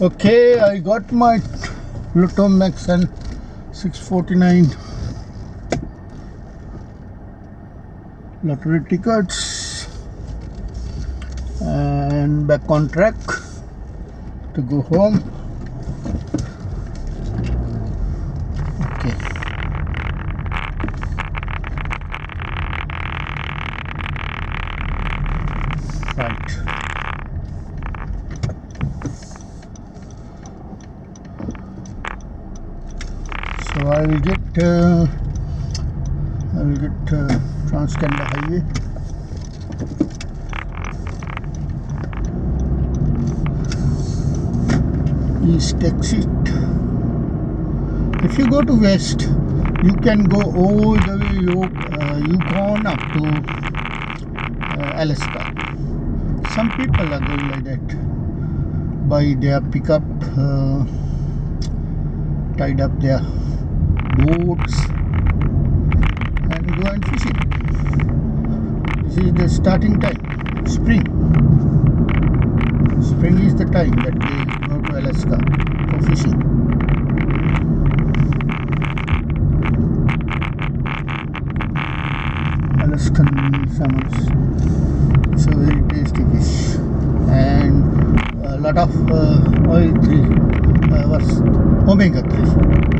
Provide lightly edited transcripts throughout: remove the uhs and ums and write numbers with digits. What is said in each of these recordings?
Okay, I got my Lotto Max and 649 lottery tickets and back on track to go home. Okay. Right. So I will get Trans-Canada Highway. East exit. If you go to west, you can go all the way Yukon up to Alaska. Some people are going like that by their pickup, tied up their boats and go and fishing. This is the starting time, spring. Spring is the time that they go to Alaska for fishing. Alaskan salmons. It's a very tasty fish and a lot of omega 3.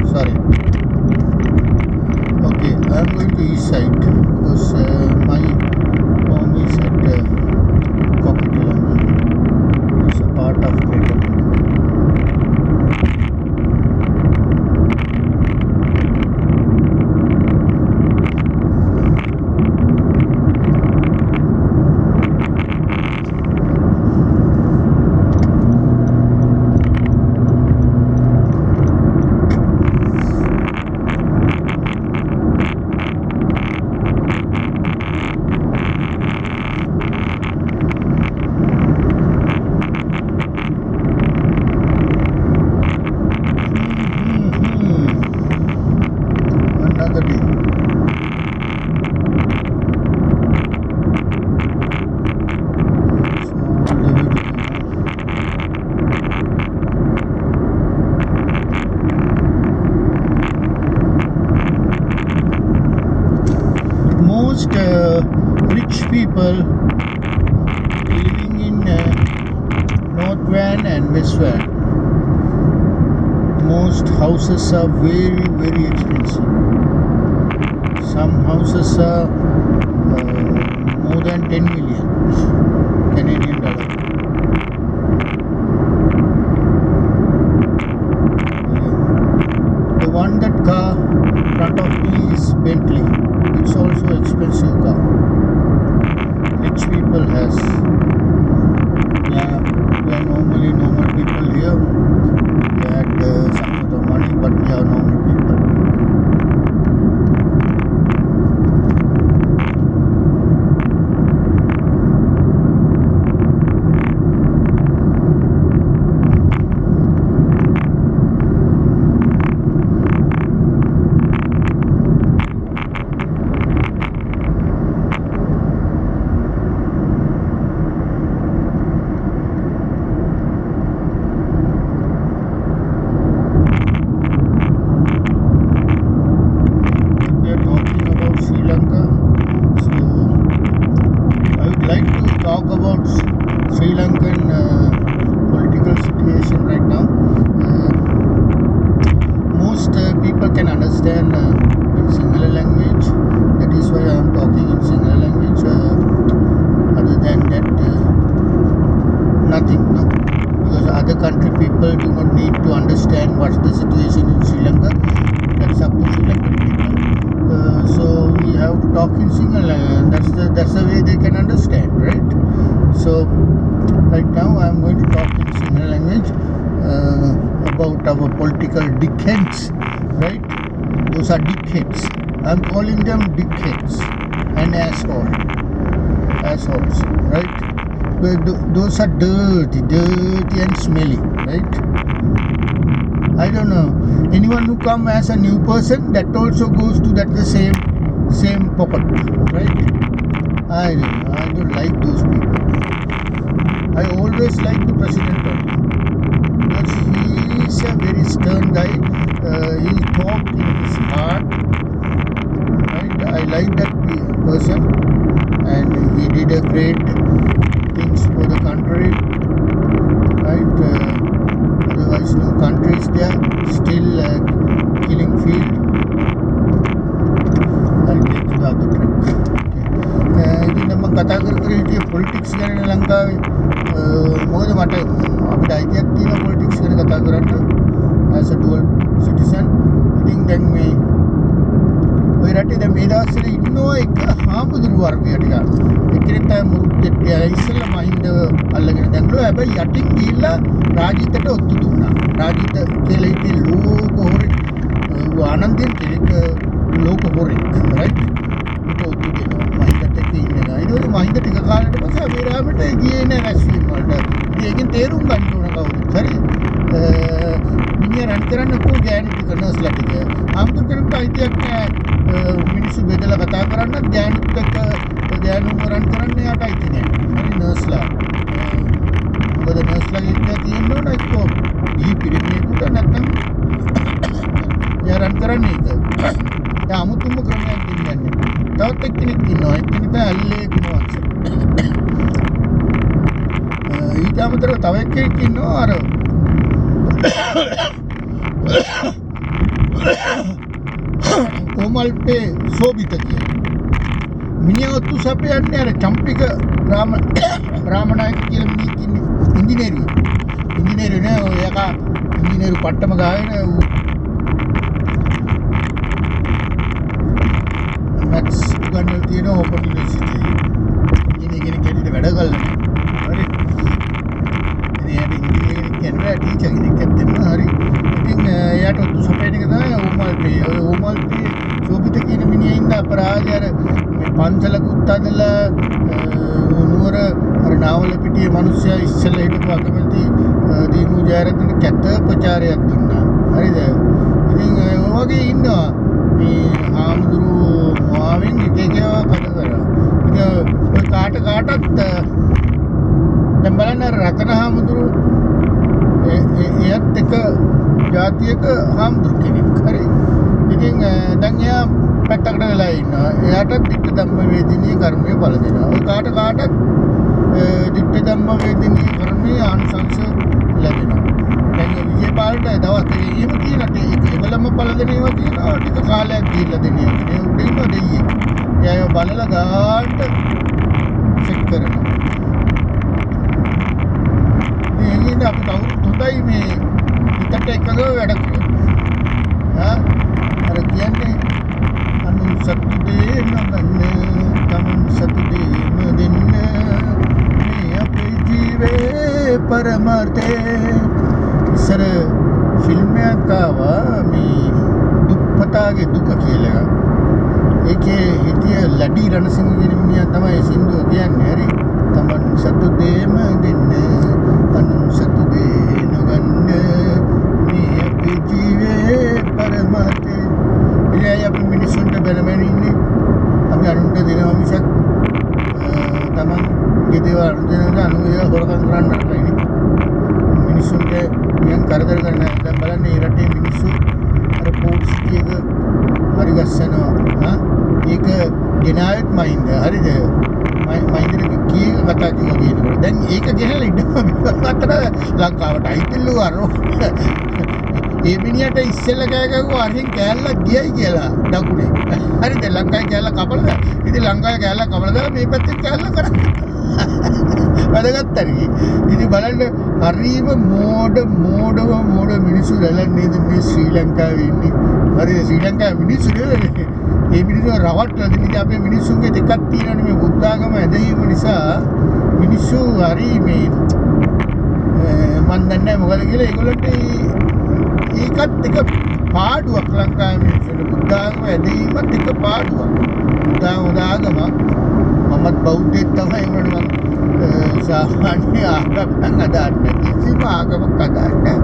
Sorry. Okay, I am going to east side because my home is at Coquitlam. It's a part of Greater Vancouver. Most rich people living in North Van and West Van, most houses are very, very expensive. Some houses are more than 10 million Canadian dollar. The one that car in front of me is Bentley. It's also expensive car. Rich people has. Yeah, we are normally normal people here. We had some sort of money, but we are normal people. Talk about Sri Lankan political situation right now. Most people can understand in Sinhala language. That is why I am talking in Sinhala language. Other than that, nothing. No, because other country people do not need to understand what's the situation in Sri Lanka. That's up to Sri Lankan people. So we have to talk in Sinhala. That's the way they can understand, right? So right now I am going to talk in Sinhala language about our political dickheads, right? Those are dickheads. I am calling them dickheads and assholes, right? Those are dirty and smelly, right? I don't know. Anyone who come as a new person, that also goes to that the same pocket, right? I don't like those people. I always like the president only. Because is no countries there still killing field. I'll get to the other track. ඉතින් මම කතා කර හිටියේ politics ගැන ලංකාවේ මොකද මට අපිට අයිතියක් තියෙන පොලිටික්ස් ගැන කතා කරන්න as a dual citizen. ඉතින් දැන් මේ ඔය රටේ දැන් මේ දවස්වල ඉන්නවා එක හාමුදුරු වර්ගයක් ටිකක්. එක්කෙනෙක් තමයි මුරුත්තේ ඉස්සෙල්ලා මහින්ද අල්ලගෙන දැන්ලෝ හැබැයි යටින් ගිහිල්ලා රාජිතට ඔත්තු දුන්නා. රාජිත කියලා ඉතින් ලෝක හොරෙක් ආනන්දෙන් කෙනෙක් ලෝක හොරෙක් right ඊට ඔත්තු දෙනවා මහින්දට එක්ක ඉන්නවා. ඊට පස්සේ මහින්ද ටික කාලෙකට පස්සේ අබේරාමට ගියේ නෑ රැස්වීම වලට. ඉතින් ඒකෙන් තේරුම් ගන්න ඕන කවුරුත් හරි මිනිහ රන් කරන්න කො ගෑනු ටික නර්ස්ලා ටික ආම්තුර කෙනෙක්ට අයිතියක් නෑ මිනිස්සු බෙදලා කතා කරන්න ගෑනුත් එක්ක ගෑනුම රන් කරන්න යාට අයිති නෑ. හරි නර්ස්ලා මොකද නර්ස්ලාගේ ඉන්න තියෙන්න ඕන එක්කෝ ඊ පිරිමියෙකුට නැත්නම් යා රන් කරන්නේ ඒක. ඒ අමුතුම ක්‍රමයක් දෙන්නේ. තවත් එක්කෙනෙක් ඉන්නවා. එක්කෙනෙක් තමයි අල්ලේ කුණවංශ. ඊට අමතරව තව එක්කෙනෙක් ඉන්නවා අර කොමල්පේ සෝබිත කියන මිනිහතු සපයන්නේ අර චම්පික රාමනායක කියලා මිනිහෙක් ඉන්නේ ඉංජිනේරු නේ ඔය එක ඉංජිනේරු පට්ටම ගාගෙන මැක්ස් ගන්න තියෙන ඕපන් යුනිවර්සිටි ඉංජිනේරින් කෙනෙක් වැඩ කළා හරි ඉතින් ඉංජිනේරින් කෙනෙක් ටීචර් කෙනෙක් දෙන්න හරි ඉතින් එයාට ඔත්තු සපයන එක තමයි ඕමල්පේ සෝබිත කියන මිනිහා ඉන්න අපරාධය අර මේ පන්සලකුත් අදලා නුවර අර නාවල පිටියේ මිනිස්සයා ඉස්සෙල්ලා හිටපු අකමැති දීමු ජයරත්න කැත ප්‍රචාරයක් දුන්නා. හරිද? ඉතින් ඔය වගේ ඉන්නවා මේ ආමුදුරු මාවෙන් එක එකව කතා කරා. ඉතින් ඔය කාටත් දැන් බලන්න රතන ආමුදුරු එයත් එක ජාතියක හාමුදුරු කෙනෙක් හරි. ඉතින් දැන් එයා පැත්තකට වෙලා ඉන්නවා. එයාට ditta dhamma vedini කර්මය බල දෙනවා. ඔය කාටත් ditta dhamma vedini කර්මයේ ආනිසංස ලැබෙනවා. දැන් විජේපාලට දවස් දෙකේම තියෙනවා. ඒකලම බල දෙන ඒවා තියෙනවා. ටික කාලයක් දීලා දෙන්නේ. ඒ උඩින්ම දෙයියේ. එයා බලලා ගාට චෙක් කරනවා. මේ අපි කවුරුත් හොඳයි මේ හිතට එකග වැඩ කරනවා. අර කියන්නේ අනුන් සතු දේ නොගන්න තමන් සතු දේම දෙන්න මේ අපේ ජීවේ පරමාර්ථේ. ඉස්සර ෆිල්ම් එකක් ආවා මේ දුප්පතාගේ දුක කියලා එකක්. ඒකේ හිටිය ලඩි රණසිංහ කියන මිනිහා තමයි සින්දුව කියන්නේ. හරි තමන් සතු දේම දෙන්න අනුන් සතු දේ නොගන්න මේ අපේ ජීවේ පරමාර්ථේ. ඉතින් අපි මිනිස්සුන්ට බැලමෙන් ඉන්නේ අපි අනුන්ට දෙනවා මිසක් තමන් ගෙදේව අනුදෙනද අනුය හොරකම් කරන්න නැහැ. මිනිස්සුන්ට නියම් කරදර කරන්න. දැන් බලන්න මේ රටේ මිනිස්සු අර පොලිස් කීක හරි ගස්සනවා. ඒක ගෙනාවෙත් මයින්ද හරිද? මයින්දට කීක කතා කියනකොට දැන් ඒක ගෙනලා ඉන්නවා අතර ලංකාවට අයිතිල්ලු අරෝ. ඒ මිනිහට ඉස්සෙල්ලා කෑ ගැහුවා අරින් කෑල්ලක් ගියයි කියලා දකුණේ. හරිද? ලංකාවේ කෑල්ල කපලා. ඉතින් ලංකාවේ කෑල්ල කපලා දාලා මේ පැත්තේ කෑල්ල කරා. වැඩගත් හරි. ඉතින් බලන්න හරිම මෝඩ මිනිස්සු රැළන්නේ මේ ශ්‍රී ලංකාවේ ඉන්නේ. හරිද? ශ්‍රී ලංකාවේ මිනිස්සු නෙවෙයි. මේ මිනිස්සු රවට්ටලා දෙන ඉතින් අපේ මිනිස්සුන්ගේ දෙකක් තියෙනවනේ මේ බුද්ධ ආගම ඇදහිීම නිසා මිනිස්සු හරි මේ මන් දන්නේ නැහැ මොකද කියලා ඒගොල්ලන්ට ඒකත් එක පාඩුවක් ලංකාවේ මිනිස්සුන්ට බුද්ධ ආගම ඇදහිීමත් එක පාඩුවක්. බුද්ධ ආගම මමත් බෞද්ධයෙක් තමයි වුණා මම සාමාන්‍ය ආගමක් අදන්නේ කිසිම ආගමක් අදන්නේ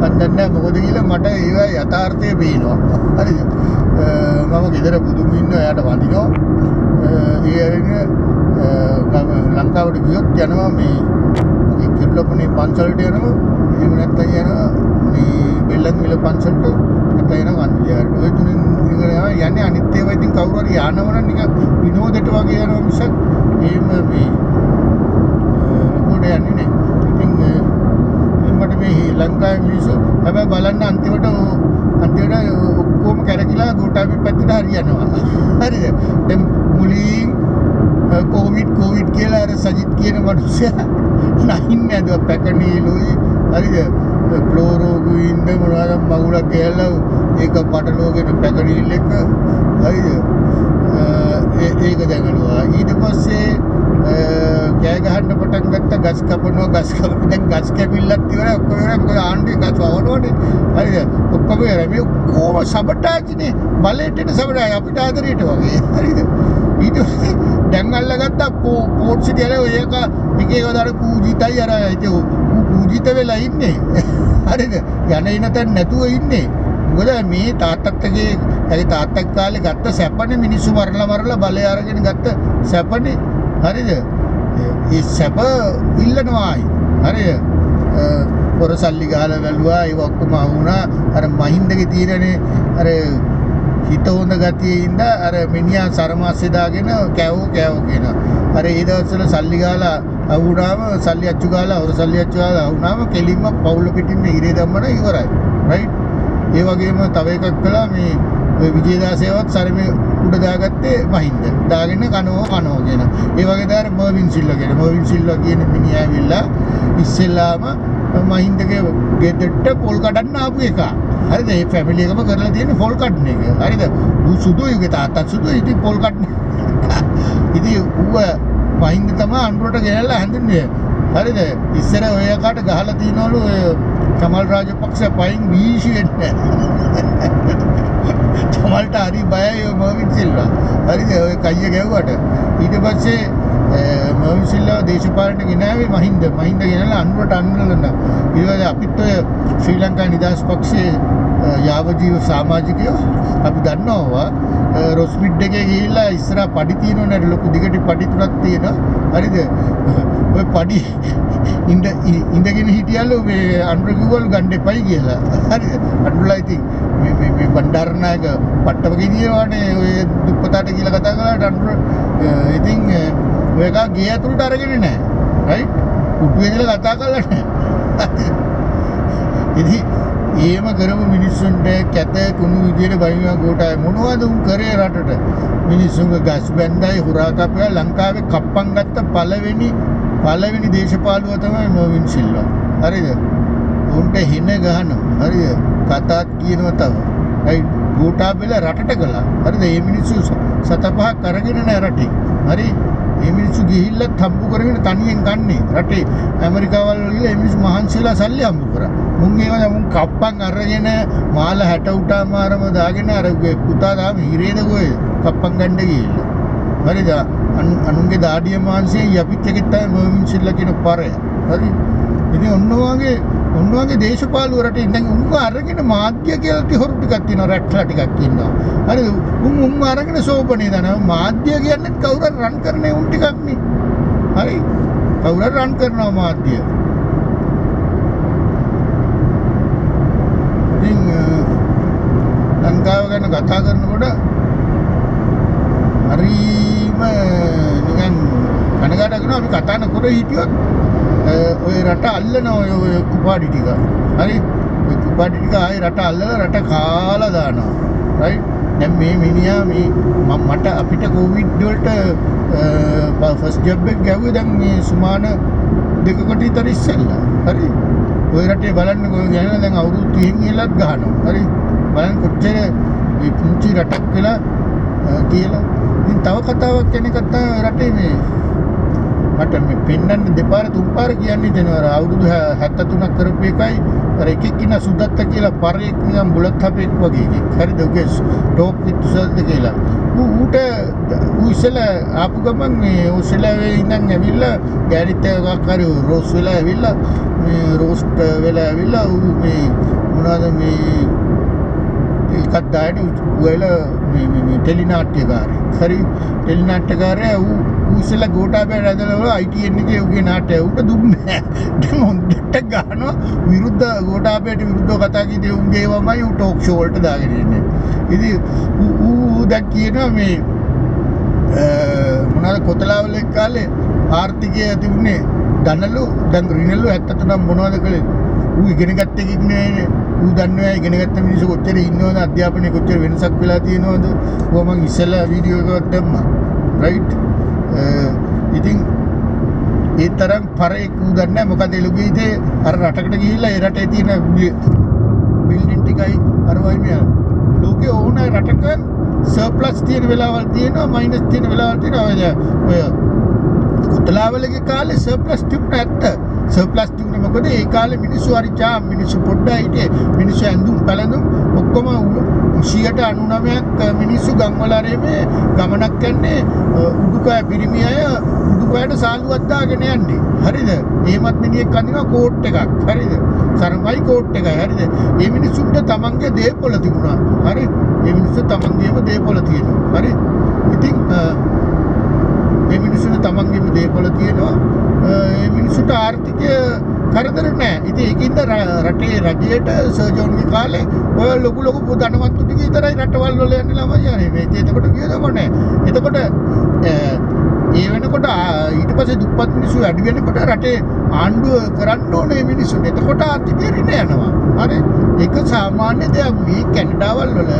මන් දන්නේ නැහැ මොකද කියලා මට ඒවා යථාර්ථය පේනවා. හරිද? මම ගෙදර බුදුන් ඉන්න එයාට වඳිනවා. ඒ ඇරෙන ලංකාවට ගියොත් යනවා මේ මගේ කිරුළපනේ පන්සලට යනවා. එහෙම නැත්නම් යනවා මේ බෙල්ලන්විල පන්සලට නැත්නම් යනවා වන්දියාට. ඔය තුنين යන්නේ අනිත් ඒවා ඉතින් කවුරු හරි යනවනම් නිකන් විනෝදයට වගේ යනවා මිසක් එහෙම මේ ලොකුට යන්නේ නැහැ. ඉතින් මට මේ ලංකාවේ මිනිස්සු හැබැයි බලන්න අන්තිමට ඔක්කොම කැරකිලා ගෝඨාභය පැත්තට හරියනවා. හරිද? දැන් මුලින් කොවිඩ් කියලා අර සජිත් කියන මිනිස්සයා නහින්නේ අද පැකණීලුයි හරිද? ක්ලෝරෝගුයින්ද මොනවාද මගුලක් ගෑලා ඒක පටලෝගෙන පැකණීල් එක හරිද? ඒක දැඟලුවා. ඊට පස්සේ කෑ ගහන්න පටන් ගත්ත ගස් කපනවා දැන් ගස් කැපිල්ලක් ඉවරයි ඔක්කොම ඉවරයි මොකද ආණ්ඩුවේ ගස් වවනෝනේ හරිද ඔක්කොම ඉවරයි මේ කොහොම සබටාජ්නේ බලයට එන සබටාජ් අපිට ආදරයට වගේ හරිද ඊට පස්සේ දැන් අල්ලගත්ත පෝට් සිටි වල ඔය එක දාන පූජිතයි අර ඉතින් පූජිත වෙලා ඉන්නේ හරිද යන එන තැන් නැතුව ඉන්නේ මොකද මේ තාත්තගේ තාත්තක් කාලේ ගත්ත සැපනේ මිනිස්සු මරලා බලය අරගෙන ගත්ත සැපනේ හරිද ඒ සැප ඉල්ලනවායි හරිද පොර සල්ලි ගහලා වැළුවා ඒ ඔක්කොම වුණා අර මහින්දගේ තීරණේ අර හිත හොඳ ගතියේ ඉඳ අර මිනිහා සරමාස්සේ දාගෙන කෑවෝ කියන අර ඒ දවස්වල සල්ලි ගහලා අවුණාම සල්ලි අච්චු ගහලා හොර සල්ලි අච්චු ගහලා අවුණාම කෙලින්ම පවුල පිටින් ඉරේ දැම්මම ඉවරයි රයිට් ඒ වගේම තව එකක් කළා මේ ඔය විජේදාසේවත් සරමේ උඩ දාගත්තේ මහින්ද දාගෙන කනවා කියන ඒ වගේ දාර මර්වින් සිල්වා කියන මිනිහා ඇවිල්ලා ඉස්සෙල්ලාම මහින්දගේ ගෙදරට පොල් කඩන්න ආපු එක හරිද ඒ ෆැමිලි එකම කරලා තියෙන්නේ පොල් කඩන එක හරිද ඌ සුදුයි තාත්තා සුදුයි ඉතින් පොල් කඩන ඉතින් ඌ මහින්ද තමයි අඬුරට ගෙනල්ලා හැඳින්නේ හරිද ඉස්සර ඔය එකට ගහලා තියනවලු ඔය කමල් රාජපක්ෂ පයින් වීසි වෙන්නේ තමල්ට හරි බයයි ඔය මර්වින් සිල්වා හරිද ඔය කයිය ගැව්වට ඊට පස්සේ මර්වින් සිල්වා දේශපාලනට ගෙනාවේ මහින්ද ගෙනල්ලා අනුරට අන්නලන ඊට පස්සේ අපිත් ඔය ශ්‍රී ලංකා නිදහස් පක්ෂයේ යාවජීව සමාජිකයෝ අපි දන්නවා රොස්මිඩ් එකේ ගිහිල්ලා ඉස්සරහ පඩි තියෙනවනේ ලොකු දිගට පඩි තුනක් තියෙනවා හරිද ඔය පඩි ඉඳගෙන හිටියලු මේ අනුර කිව්වලු ගන්න එපයි කියලා හරිද අනුරලා ඉතින් මේ බණ්ඩාරනායක පට්ටම ගෙනියවනේ ඔය දුප්පතාට කියලා කතා කළාට අනුර ඉතින් ඔය එක ගේ ඇතුළට අරගෙන නැහැ රයිට් කුටුවේ ඉඳලා කතා කළා නැහැ ඉතින් එහෙම කරපු මිනිස්සුන්ට කැත කුණු විදියට බයිනවා ගෝඨාභය මොනවද උන් කරේ රටට මිනිස්සුන්ගේ ගස් බැන්දයි හුරා කපලා ලංකාවේ කප්පම් ගත්ත පළවෙනි දේශපාලුව තමයි මර්වින් සිල්වා හරිද උන්ට හින ගහනවා හරිද කතාත් කියනවා තව රයිට් ගෝඨාභයල රටට කළා හරිද මේ මිනිස්සු සත පහක් අරගෙන නෑ රටේ හරි මේ මිනිස්සු ගිහිල්ලා හම්බු කරගෙන තනියෙන් ගන්නේ රටේ ඇමරිකාවල් වල ගිහලා මේ මිනිස්සු මහන්සිලා සල්ලි හම්බු කරා මුන් කප්පම් අරගෙන මාල 60 උටාමාරම දාගෙන අර පුතා තාම හිරේද කොහෙද කප්පම් ගන්න ගිහිල්ලා හරිද අනුන්ගේ දාඩිය මාංශයෙන් යපිත් එකෙත් තමයි මර්වින් සිල්වා කියන පරය හරි ඉතින් ඔන්න වගේ දේශපාලුව රටේ ඉඳන් උන්ව අරගෙන මාධ්‍ය කියලා තිහොරු ටිකක් තියෙනවා රැට්ලා ටිකක් ඉන්නවා හරිද උන් අරගෙන සෝපනේ දානවා මාධ්‍ය කියන්නේ කවුරු රන් කරන්නේ උන් ටිකක් නේ හරි කවුරු රන් කරනවා මාධ්‍ය ඉතින් ලංකාව ගැන කතා කරනකොට හරිම නිකන් කනගාටු කරනවා අපි කතා නොකර හිටියොත් ඔය රට අල්ලනවා ඔය කුපාඩි ටික හරි ඔය කුපාඩි ටික ආයේ රට අල්ලලා රට කාලා දානවා රයිට් දැන් මේ මිනිහා මට අපිට කොවිඩ් වලට ෆස්ට් ජොබ් එක ගැව්වේ දැන් මේ සුමාන දෙකකට විතර ඉස්සෙල්ලා හරි ඔය රටේ බලන්න ගියන දැන් අවුරුදු 30 ඉලක් ගහනවා හරි බලන්න කොච්චර මේ පුංචි රටක් වෙලා කියලා ඉතින් තව කතාවක් කෙනෙක් තමයි රටේ මේ මට මේ පෙන්නන්න දෙපාර තුන්පාර කියන්නේ දෙනවා අවුරුදු 73ක් කරපු එකයි අර එකෙක් ඉන්න සුදත්ත කියලා පරේක් නිකන් බුලත් හපෙක් වගේ එකෙක් හරිද උගේ ටොප් විත් සල්ද කියලා ඌට ඉස්සෙල්ලා ආපු ගමන් මේ ඔස්ට්‍රේලියාවේ ඉඳන් ඇවිල්ලා ගෑනිත් එකක් හරි රෝස් වෙලා ඇවිල්ලා මේ රෝස්ට් වෙලා ඇවිල්ලා ඌ මේ මොනවාද මේ එකක් දායට උයලා මේ ටෙලිනාට්‍යකාරී හරි ටෙලිනාට්‍යකාරයා ඌ ඉස්සෙල්ලා ගෝඨාභය රැඳලා ITN එකේ උගේ නාට්‍යය ඌට දුන්නේ නැහැ හොඳට ගහනවා විරුද්ධ ගෝඨාභයට විරුද්ධව කතා කීදී උන්ගේ වමයි ඌ ටෝක් ෂෝ වලට දාගෙන ඉන්නේ ඉතින් ඌ දැන් කියනවා මේ මොනවාද කොතලාවල කාලේ ආර්ථිකය තිබුණේ ධනලු දැන් ඍණලු 73 මොනවද කළේ ඌ ඉගෙන ගත්ත එකෙක් නෙවෙයිනේ. ඌ දන්නවා ඉගෙන ගත්ත මිනිස්සු කොච්චර ඉන්නවද අධ්‍යාපනයේ කොච්චර වෙනසක් වෙලා තියෙනවද. ඌ මං ඉස්සෙල්ලා වීඩියෝ එකක් දැම්මා. රයිට්. ඉතින් ඒ තරම් පරෙක් ඌ දන්නේ මොකද එළුගේ ඉතේ අර රටකට ගිහිල්ලා ඒ රටේ තියෙන බිල්ඩින් ටිකයි අරවයි මෙයා ලෝකේ ඕන රටක සර්ප්ලස් තියෙන වෙලාවල් තියෙනවා මයිනස් තියෙන වෙලාවල් තියෙනවා. ඔය කොතලාවලගේ කාලේ සර්ප්ලස් තිබුණ ඇත්ත. සර්ප්ලස් තිබුණේ මොකද ඒ කාලේ මිනිස්සු හරි චාම් මිනිස්සු පොඩ්ඩයි හිටියේ. මිනිස්සු ඇඳුම් පැළඳුම් ඔක්කොම 99% මිනිස්සු ගම්වල ආරෙමේ ගමනක් යන්නේ උඩුකය පිරිමි අය උඩුකයට සාලුවක් දාගෙන යන්නේ. හරිද? එහෙමත් මිනිහෙක් අඳිනවා කෝට් එකක්. හරිද? සරමයි කෝට් එකයි. හරිද? මේ මිනිස්සුන්ට තමන්ගේ දේපොළ තිබුණා. හරි? මේ මිනිස්සු තමන්ගේම දේපොළ තියෙනවා. හරි? ඉතින් මේ මිනිස්සුන්ට තමන්ගේම දේපොළ තියෙනවා. මේ මිනිස්සුන්ට ආර්ථිකය කරදර නැහැ. ඉතින් ඒකින්ද රටේ රජයට සර්ජෝන්ගේ කාලේ ඔය ලොකු ධනවත්තු ටික විතරයි රටවල් වල යන්නේ ළමයි යන්නේ. මේ එතකොට වියදම නැහැ. එතකොට ඒ වෙනකොට ඊට පස්සේ දුප්පත් මිනිස්සු වැඩි වෙනකොට රටේ ආණ්ඩුව කරන්න ඕනේ මිනිස්සුන්ට. එතකොට ආර්ථිකය රින යනවා. හරි? ඒක සාමාන්‍ය දෙයක්. මේ කැනඩාවල් වල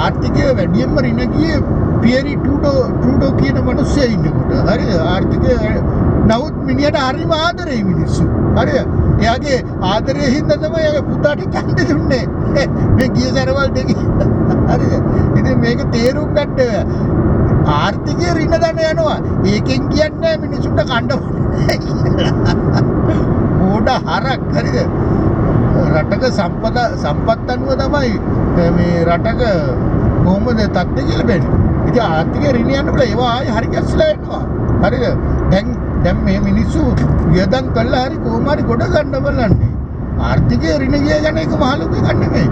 ආර්ථිකය වැඩියෙන්ම රින ගියේ පියරි ට්‍රූඩෝ කියන මිනිස්සයා ඉන්නකොට. හරිද? ආර්ථිකය නමුත් මිනිහට හරිම ආදරෙයි මිනිස්සු. හරිද? එයාගේ ආදරයෙන් හින්දා තමයි එයාගේ පුතාට ඡන්දෙ දුන්නේ. මේ ගිය සැරවල් දෙකේ. හරිද? ඉතින් මේක තේරුම් ගන්න ආර්ථිකය රින දන යනවා. ඒකෙන් කියන්නේ මිනිසුන්ට කණ්ඩ මොඩ හරක්. හරිද? රටක සම්පත් අනුව තමයි මේ රටක කොහොමද තත්ත්වය කියලා බැලුවේ. ඉතින් ආර්ථිකය රින යන්න බල ඒවා ආයේ හරි ගැස්ලා එනවා. හරිද? දැන් මේ මිනිස්සු වියදම් කළා හරි කොහොම හරි ගොඩ ගන්න බලන්නේ. ආර්ථිකය රින ගිය ගැන එක මහලුක එකක් නෙමෙයි.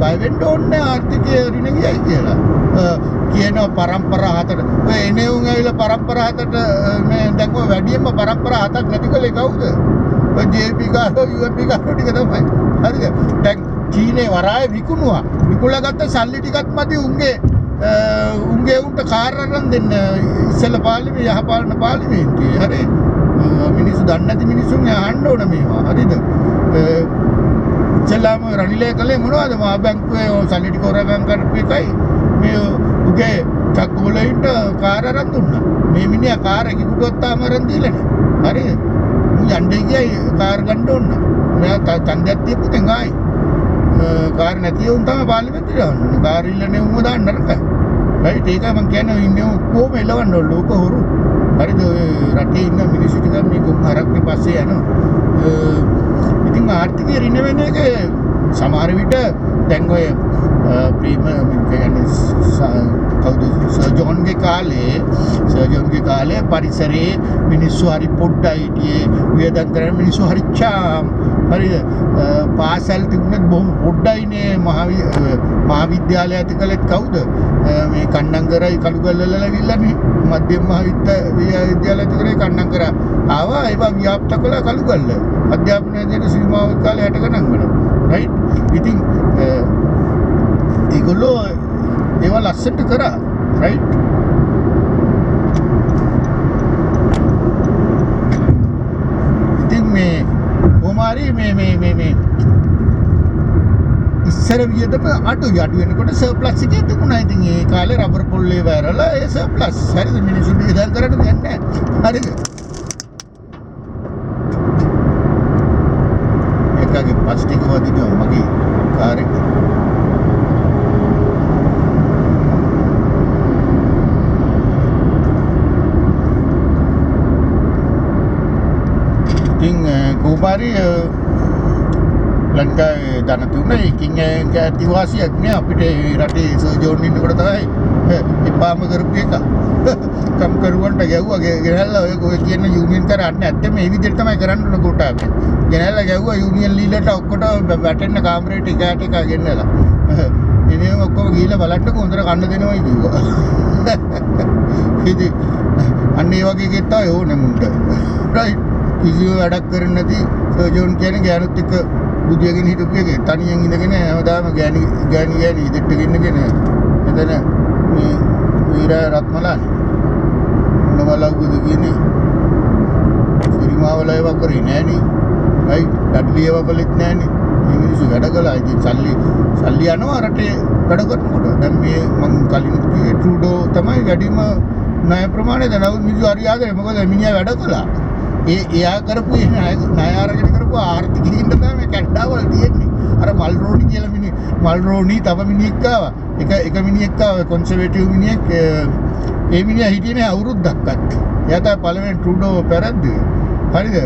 බය වෙන්න ඕනේ ආර්ථිකය රින ගියයි කියලා. කියනවා පරම්පරා හතර. ඔය එනෙවුන් ඇවිල්ලා පරම්පරා හතට මේ දැන් ඔය වැඩියෙන්ම පරම්පරා හතක් නැති කලේ කවුද? ඔය JP කාරෝ UP කාරෝ ටික තමයි. හරිද? දැන් චීනේ වරාය විකුණුවා. විකුණලා ගත්ත සල්ලි ටිකක් මදි උන්ගේ උන්ට කාර් අරන් දෙන්න ඉස්සෙල්ලා පාර්ලිමේ යහපාලන පාර්ලිමේන්තුවේ. හරි? මිනිස්සු දන්නේ නැති මිනිස්සුන් අහන්න ඕන මේවා. හරිද? ඉස්සෙල්ලාම රනිලේ කලේ මොනවද? මහා බැංකුවේ සල්ලි ටික හොරගම් කරපු එකයි මේ උගේ චක්කවලින්ට කාර් අරන් දුන්නා. මේ මිනිහා කාර් එක කිව්වොත් තාම අරන් දීලා නැහැ. හරිද? මු යන්නේ ගියයි කාර් ගන්න ඕන. මෙයා ඡන්දයක් තියපු දැන් ආයි කාර් නැති උන් තමයි පාර්ලිමේන්තුවට යවන්නේ. කාර් ඉල්ලන්නේ උන්ව දාන්න නරකයි. රයිට් ඒකයි මම කියන්නේ ඉන්නේ කොහොම එලවන්න ඕන ලෝක හොරු. හරිද? ඔය රටේ ඉන්න මිනිස්සු ටික මේ ගොම් හරක්ගේ පස්සේ යනවා. ඉතින් ආර්ථිකය රින වෙන එක සමහර විට දැන් ඔය ප්‍රීමියම් කියන්නේ කවුද සර්ජෝන්ගේ කාලේ පරිසරයේ මිනිස්සු හරි පොඩ්ඩයි හිටියේ වියදම් කරන මිනිස්සු හරි චාම්. හරිද? පාසල් තිබුණත් බොහොම පොඩ්ඩයිනේ. මහාවිද්‍යාලය ඇති කළෙත් කවුද? මේ කන්නංගරයි කළුගල්වල ලැබිලානේ. මධ්‍යම මහාවිද්‍යාලය ඇති කරේ කන්නංගර ආවා. ඒවා ව්‍යාප්ත කළා කළුගල්ල. අධ්‍යාපනය දෙන සීමාව කාලේ 60 ගණන් වල. රයිට්? ඉතින් ඒගොල්ලෝ ඒවා ලස්සනට කරා. රයිට්? ඉතින් මේ කොමාරි මේ ඉස්සර වියදම අඩු වෙනකොට සර්ප්ලස් එකේ තිබුණා. ඉතින් ඒ කාලේ රබර් පොල්ලේ වැරලා ඒ සර්ප්ලස්. හරිද? මිනිස්සුන්ට ඉදල් කරන්න දෙයක් නැහැ. හරිද? එකගේ ප්ලාස්ටික් වදිනවා මගේ කාර් එකේ. ඉතින් කොමාරි ලංකාවේ ධන තුනේ එකින් ඇතිවාසියක් නේ අපිට රටේ සර්ජෝන් ඉන්නකොට තමයි එපාම කරපු එක. කම්කරුවන්ට ගැව්වා ගෙනල්ලා ඔය කියන යූනියන් කරන්නේ ඇත්තම මේ විදිහට තමයි කරන්න ඕන කොටාවේ. ගෙනල්ලා ගැව්වා යූනියන් ලීඩර්ට ඔක්කොට වැටෙන්න කාමරේට එකට එක ගෙන්නලා. ඉතින් ඔක්කොම ගිහිල්ලා බලන්නකො හොඳට කන්න දෙනවයි කිව්වා. ඉතින් අන්න ඒ වගේ එකක් තමයි ඕනේ මුන්ට. රයිට්? කිසිම වැඩක් කරන්නේ නැති සර්ජෝන් කියන්නේ ගෑනුත් එක්ක බුදියගෙන හිටපු එකේ තනියෙන් ඉඳගෙන හැමදාම ගෑණි ඉදිරියට ගෙන්නගෙන එතන මේ වීර රත්මලානි මොනවලව්ද කියන්නේ සිරිමාවල ඒවා කරේ නෑනේ. රයිට්? ඩඩ්ලියව කළෙත් නෑනේ. මේ මිනිස්සු වැඩ කළා. ඉතින් සල්ලි යනවා රටේ වැඩ කරනකොට. දැන් මේ මං කලින් කිව්වේ ට්‍රූඩෝ තමයි වැඩිම ණය ප්‍රමාණය දැන් මිනිස්සු හරි ආදරේ. මොකද මිනිහා වැඩ කළා. එයා කරපු ණය අරගෙන කරපු ආර්ථිකයෙන් තමයි මේ කැඩ්ඩාවල් තියෙන්නේ. අර මල්රෝනි කියලා මල්රෝනි තව මිනිහෙක් ආවා. එක මිනිහෙක් ආවා කොන්සර්වේටිව් මිනිහෙක්. ඒ මිනිහා හිටියේ නෑ අවුරුද්දක්වත්. එයා තමයි පළවෙනි ට්‍රූඩෝ පැරද්දුවේ. හරිද?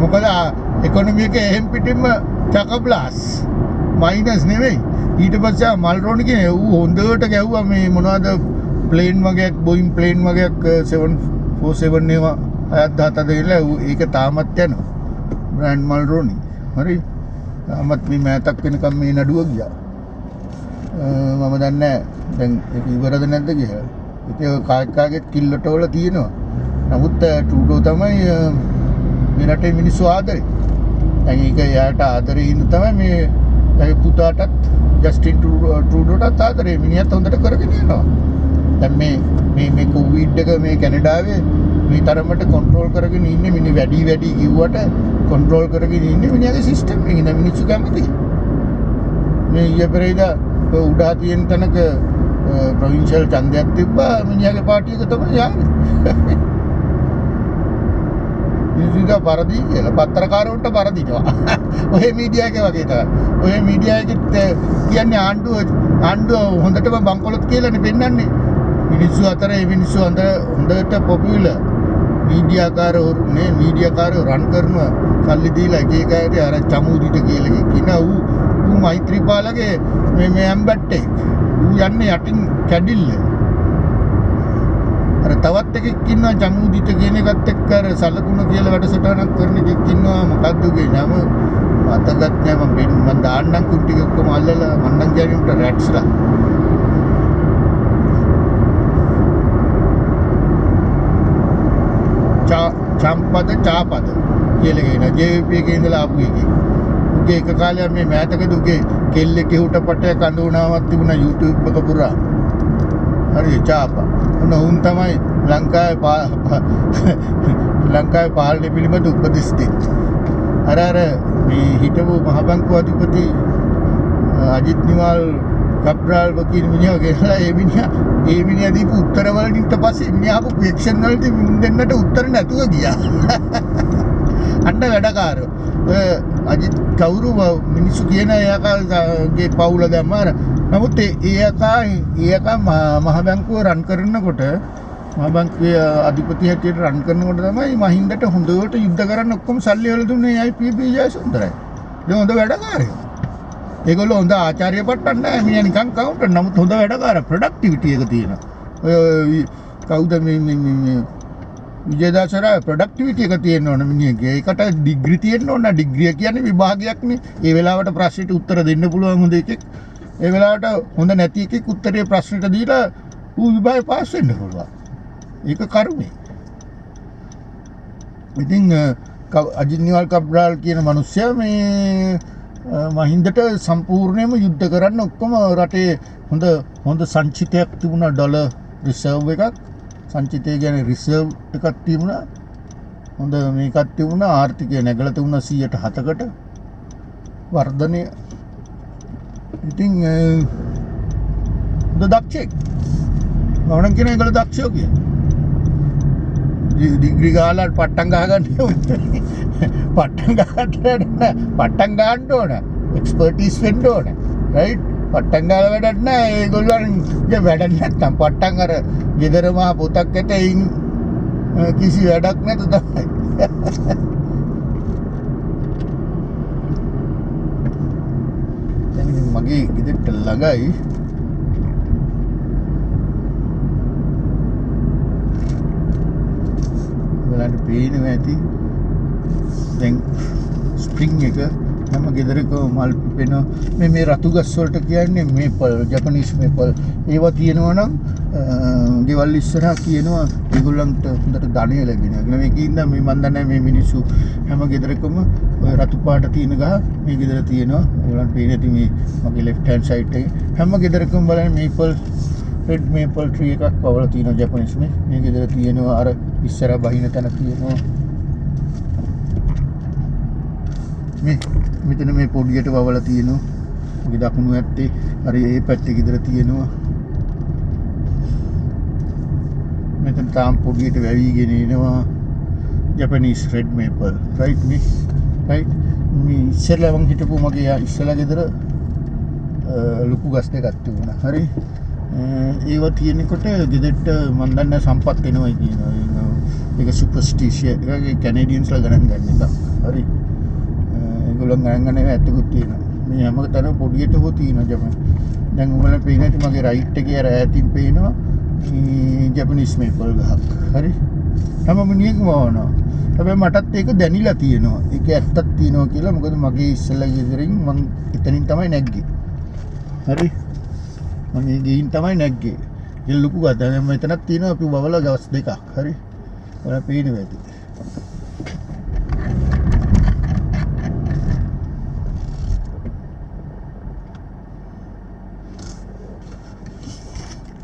මොකද ඉකොනොමි එක එහෙම් පිටින්ම චකබ්ලාස් මයිනස් නෙවෙයි. ඊට පස්සේ මල්රෝනි කියන්නේ ඌ හොඳට ගැව්වා මේ මොනවද ප්ලේන් වගේක් බෝයින් ප්ලේන් වගේක් 747 ඒවා 6-17 දෙලා ඒක තාමත් යනවා. බ්‍රෑන්ඩ් මල්රෝනි. හරි. තාමත් මේ මෑතක් වෙනකම් මේ නඩුව ගියා. මම දන්නේ නැහැ දැන් ඒක ඉවරද නැද්ද කියලා. ඉතින් කාගෙත් කිල්ලට වල තියෙනවා. නමුත් ට්‍රූඩෝ තමයි මේ රටේ මිනිස්සු ආදරේ. දැන් ඒක එයාට ආදරේ ඉන්න තමයි මේ එයාගේ පුතාටත් ජස්ටින් ට්‍රූඩෝටත් ආදරේ. මිනිහත් හොඳට කරගෙන යනවා. දැන් මේ කොවිඩ් එක මේ කැනඩාවේ මේ තරමට කන්ට්‍රෝල් කරගෙන ඉන්නේ මිනි වැඩි කිව්වට කන්ට්‍රෝල් කරගෙන ඉන්නේ මිනිහාගේ සිස්ටම් එකේ. ඉතින් මිනිස්සු කැමති. මේ ඊයේ පෙරේදා උඩා තියෙන තැනක ප්‍රොවින්ෂල් ඡන්දයක් තිබ්බා මිනිහාගේ පාර්ටි එක තමයි ආවේ. ඉතින් පරදී කියලා පත්තරකාරවන්ට පරදිනවා. ඔය මීඩියා එක වගේ තමයි. ඔය මීඩියා එකෙත් කියන්නේ ආණ්ඩුව හොඳටම බංකොලොත් කියලානේ පෙන්නන්නේ. මිනිස්සු අතර ඒ මිනිස්සු හොඳට පොපියුලර් මීඩියාකාරෝ රන් කරනවා සල්ලි දීලා එක අයට අර චමූදිට කියලා කියන ඌ මෛත්‍රීපාලගේ මේ ඇම්බැට්ටේ ඌ යන්නේ යටින් කැඩිල්ල. අර තවත් එකෙක් ඉන්නවා චමූදිට කියන එකත් එක්ක අර සලකුණ කියලා වැඩසටහනක් කරන එකෙක් ඉන්නවා. මොකද්ද උගේ නම මතකත් නෑ. මම දාන්නම් කුටි ටික ඔක්කොම අල්ලලා මන්නම් කියන්නේ උට රැට්ස්ලා. චම්පද චාපද කියලා කියන JVP එකේ ඉඳලා ආපු එකේ. උගේ එක කාලයක් මේ මෑතකදී උගේ කෙල්ලේ කෙහුට පටයක් අඳුනාවක් තිබුණා YouTube එක පුරා. හරි චාපා. උන් තමයි ලංකාවේ පාලනය පිළිබඳ උපදෙස් දෙන්නේ. අර මේ හිටපු මහ බැංකුව අධිපති අජිත් නිවාල් කබ්‍රාල් වකීල් මිනිහා ගෙනලා ඒ මිනිහා දීපු උත්තර වලින් ඊට පස්සේ මිනිහා ආපු ක්වෙස්චන් වලට මුන් දෙන්නට උත්තර නැතුව ගියා. අන්න වැඩකාරෝ. අජිත් කවුරු මිනිස්සු කියන එයාගේ පවුල දැම්මාර. නමුත් ඒකා මහ බැංකුව රන් කරනකොට මහ බැංකුවේ අධිපති හැටියට රන් කරනකොට තමයි මහින්දට හොඳට යුද්ධ කරන්න ඔක්කොම සල්ලි වල දුන්නේ IPP ජයසුන්දරයි. ඒ හොඳ වැඩකාරයෝ. ඒගොල්ලෝ හොඳ ආචාර්ය පට්ටක් නැහැ. මිනිහා නිකන් කවුන්ටර්. නමුත් හොඳ වැඩකාර ප්‍රොඩක්ටිවිටි එක තියෙනවා. ඔය කවුද මේ විජේදාසරා ප්‍රොඩක්ටිවිටි එක තියෙන්න ඕන මිනිහගේ. ඒකට ඩිග්‍රී තියෙන්න ඕන. ඩිග්‍රිය කියන්නේ විභාගයක්නේ. ඒ වෙලාවට ප්‍රශ්නෙට උත්තර දෙන්න පුළුවන් හොඳ එකෙක්. ඒ වෙලාවට හොඳ නැති එකෙක් උත්තරේ ප්‍රශ්නෙට දීලා ඌ විභාගේ පාස් වෙන්න පුළුවන්. ඒක කරුමේ. ඉතින් අජිත් නිවාල් කබ්‍රාල් කියන මිනිස්සයා මේ මහින්දට සම්පූර්ණයෙන්ම යුද්ධ කරන්න ඔක්කොම රටේ හොඳ සංචිතයක් තිබුණා. ඩොලර් රිසර්ව් එකක් සංචිතය කියන්නේ රිසර්ව් එකක් තිබුණා. හොඳ මේකක් තිබුණා. ආර්ථිකය නැගලා තිබුණා 107කට වර්ධනය. ඉතින් දක්ෂෙක් මම නම් කියන ඒගොල්ලෝ දක්ෂයෝ කියලා. ඩිග්‍රී ගාලා පට්ටම් ගහගන්න පට්ටම් ගන්න ඕන. එක්ස්පර්ටිස් වෙන්න ඕන. රයිට්. පට්ටම් ගාලා වැඩක් නැහැ. ඒගොල්ලන්ගේ වැඩක් නැත්තම් පට්ටම් අර ගෙදර මහ පොතක් ඇට එයින් කිසි වැඩක් නැත තමයි. දැන් මගේ ගෙදරට ළඟයි ඔයාලට පේනවා ඇති දැන් ස්ප්‍රින්ග් එක හැම ගෙදරකම මල් පිපෙනවා. මේ රතු ගස් වලට කියන්නේ මේපල්, ජපනීස් මේපල්. ඒවා තියෙනවා නම් ගෙවල් ඉස්සරහා කියනවා ඒගොල්ලන්ට හොඳට ධනය ලැබෙනවා. මේකේ ඉඳන් මේ මන් දන්නේ මේ මිනිස්සු හැම ගෙදරකම ඔය රතු පාට තියෙන ගහ මේ ගෙදර තියෙනවා. ඔයගොල්ලන්ට පේන්නේ ඇති මේ මගේ left hand side එකේ හැම ගෙදරකම බලන්න මේපල් රෙඩ් මේපල් ට්‍රී එකක් වවලා තියෙනවා ජපනීස් මේ ගෙදර තියෙනවා. අර ඉස්සරහා බහින තැන තියෙනවා. මෙතන මේ පොඩියට වවලා තියෙනවා. ඔගේ දකුණු ඇත්තේ හරි ඒ පැත්තේ ගෙදර තියෙනවා. මෙතන තාම පොඩියට වැවිගෙන එනවා. Japanese red maple, right me? Right? මේ ඉස්සෙල්ලා මං හිටපු මගේ ඉස්සෙල්ලා ගෙදර ලොකු ගස් දෙකක් තිබුණා. හරි. ඒවා තියෙනකොට ගෙදරට මන් දන්නේ සම්පත් එනවයි කියනවා. ඒක සුපර්ස්ටිෂියස්. ඒක කැනේඩියන්ස්ලා ගණන් ගන්න එක. හරි. ඒගොල්ලෝ ගණන් ගන්න ඇත්තකුත් තියෙනවා. මේ හැම තැනම පොඩියට හො තියෙනවා ජපන්. දැන් උඹලා පේන හැටි මගේ රයිට් එකේ අර ඈතින් පේනවා මේ ජැපනීස් මේපල් ගහක්. හරි. හැම මිනිහෙක්ම වවනවා. හැබැයි මටත් ඒක දැනිලා තියෙනවා. ඒක ඇත්තක් තියෙනවා කියලා. මොකද මගේ ඉස්සෙල්ලා ගෙදරින් මං එතනින් තමයි නැග්ගේ. හරි. මම ඒ ගිහින් තමයි නැග්ගේ. ඒ ලොකු ගහ. දැන් මෙතනක් තියෙනවා අපි වවලා ගස් දෙකක්. හරි. ඔයාලා පේනවා ඇති.